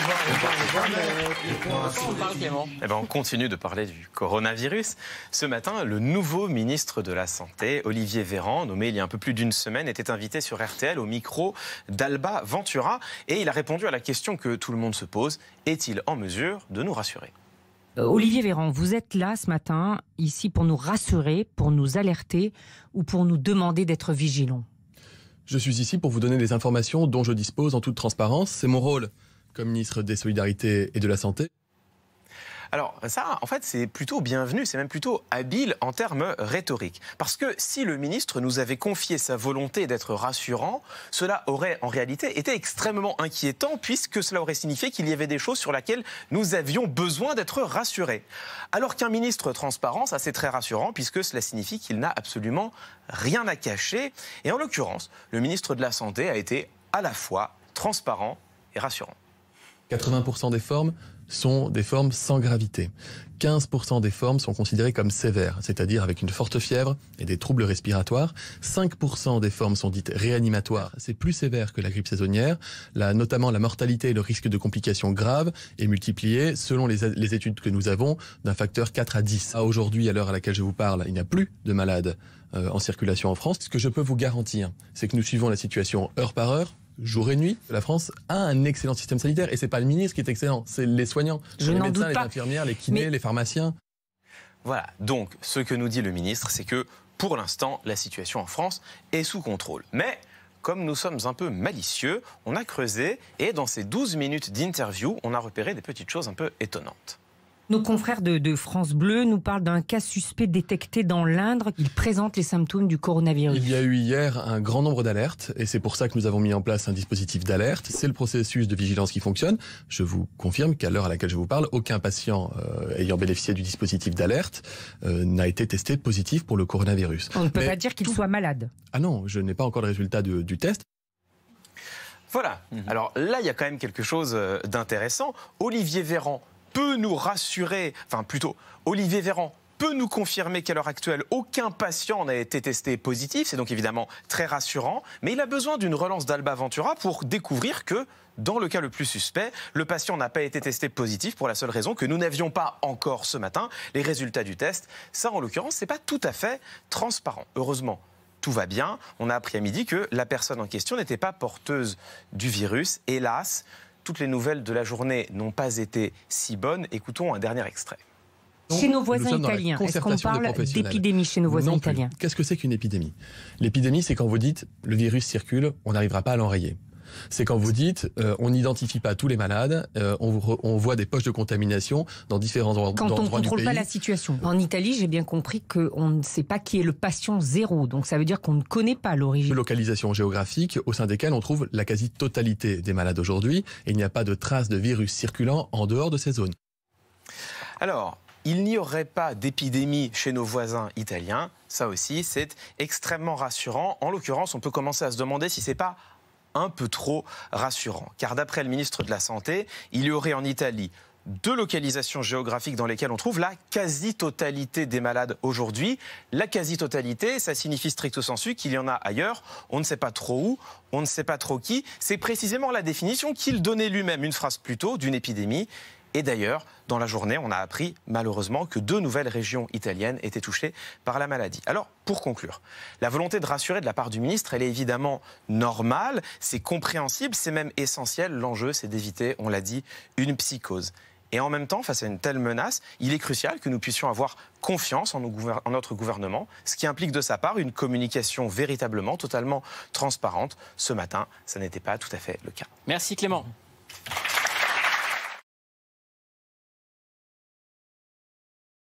On parle, Clément. Eh ben, on continue de parler du coronavirus. Ce matin, le nouveau ministre de la Santé, Olivier Véran, nommé il y a un peu plus d'une semaine, était invité sur RTL au micro d'Alba Ventura. Et il a répondu à la question que tout le monde se pose. Est-il en mesure de nous rassurer ? Olivier Véran, vous êtes là ce matin, ici pour nous rassurer, pour nous alerter ou pour nous demander d'être vigilants? Je suis ici pour vous donner les informations dont je dispose en toute transparence. C'est mon rôle comme ministre des Solidarités et de la Santé. Alors ça, en fait, c'est plutôt bienvenu, c'est même plutôt habile en termes rhétoriques. Parce que si le ministre nous avait confié sa volonté d'être rassurant, cela aurait en réalité été extrêmement inquiétant puisque cela aurait signifié qu'il y avait des choses sur lesquelles nous avions besoin d'être rassurés. Alors qu'un ministre transparent, ça c'est très rassurant puisque cela signifie qu'il n'a absolument rien à cacher. Et en l'occurrence, le ministre de la Santé a été à la fois transparent et rassurant. 80% des formes sont des formes sans gravité. 15% des formes sont considérées comme sévères, c'est-à-dire avec une forte fièvre et des troubles respiratoires. 5% des formes sont dites réanimatoires. C'est plus sévère que la grippe saisonnière. Là, notamment, la mortalité et le risque de complications graves est multiplié, selon les études que nous avons, d'un facteur 4 à 10. Aujourd'hui, à l'heure à laquelle je vous parle, il n'y a plus de malades en circulation en France. Ce que je peux vous garantir, c'est que nous suivons la situation heure par heure, jour et nuit. La France a un excellent système sanitaire. Et c'est pas le ministre qui est excellent, c'est les soignants. Je les n'en médecins, doute pas. les infirmières, les kinés, les pharmaciens. Voilà, donc ce que nous dit le ministre, c'est que pour l'instant, la situation en France est sous contrôle. Mais comme nous sommes un peu malicieux, on a creusé et dans ces 12 minutes d'interview, on a repéré des petites choses un peu étonnantes. Nos confrères de France Bleu nous parlent d'un cas suspect détecté dans l'Indre. Il présente les symptômes du coronavirus. Il y a eu hier un grand nombre d'alertes et c'est pour ça que nous avons mis en place un dispositif d'alerte. C'est le processus de vigilance qui fonctionne. Je vous confirme qu'à l'heure à laquelle je vous parle, aucun patient ayant bénéficié du dispositif d'alerte n'a été testé positif pour le coronavirus. On ne peut pas dire qu'il soit malade. Ah non, je n'ai pas encore le résultat du test. Voilà, alors là, il y a quand même quelque chose d'intéressant. Olivier Véran peut nous rassurer, enfin plutôt, Olivier Véran peut nous confirmer qu'à l'heure actuelle, aucun patient n'a été testé positif. C'est donc évidemment très rassurant. Mais il a besoin d'une relance d'Alba Ventura pour découvrir que, dans le cas le plus suspect, le patient n'a pas été testé positif pour la seule raison que nous n'avions pas encore ce matin les résultats du test. Ça, en l'occurrence, c'est pas tout à fait transparent. Heureusement, tout va bien. On a appris à midi que la personne en question n'était pas porteuse du virus. Hélas, toutes les nouvelles de la journée n'ont pas été si bonnes. Écoutons un dernier extrait. Chez nos voisins italiens, est-ce qu'on parle d'épidémie chez nos voisins italiens? Qu'est-ce que c'est qu'une épidémie? L'épidémie, c'est quand vous dites le virus circule, on n'arrivera pas à l'enrayer. C'est quand vous dites on n'identifie pas tous les malades, on voit des poches de contamination dans différents endroits du pays. Quand on ne contrôle pas la situation. En Italie, j'ai bien compris qu'on ne sait pas qui est le patient zéro. Donc ça veut dire qu'on ne connaît pas l'origine. Localisation géographique au sein desquelles on trouve la quasi-totalité des malades aujourd'hui. Et il n'y a pas de traces de virus circulant en dehors de ces zones. Alors, il n'y aurait pas d'épidémie chez nos voisins italiens. Ça aussi, c'est extrêmement rassurant. En l'occurrence, on peut commencer à se demander si c'est pas un peu trop rassurant. Car d'après le ministre de la Santé, il y aurait en Italie 2 localisations géographiques dans lesquelles on trouve la quasi-totalité des malades aujourd'hui. La quasi-totalité, ça signifie stricto sensu qu'il y en a ailleurs. On ne sait pas trop où, on ne sait pas trop qui. C'est précisément la définition qu'il donnait lui-même une phrase plus tôt d'une épidémie. Et d'ailleurs, dans la journée, on a appris malheureusement que 2 nouvelles régions italiennes étaient touchées par la maladie. Alors, pour conclure, la volonté de rassurer de la part du ministre, elle est évidemment normale, c'est compréhensible, c'est même essentiel. L'enjeu, c'est d'éviter, on l'a dit, une psychose. Et en même temps, face à une telle menace, il est crucial que nous puissions avoir confiance en notre gouvernement, ce qui implique de sa part une communication véritablement, totalement transparente. Ce matin, ça n'était pas tout à fait le cas. Merci Clément.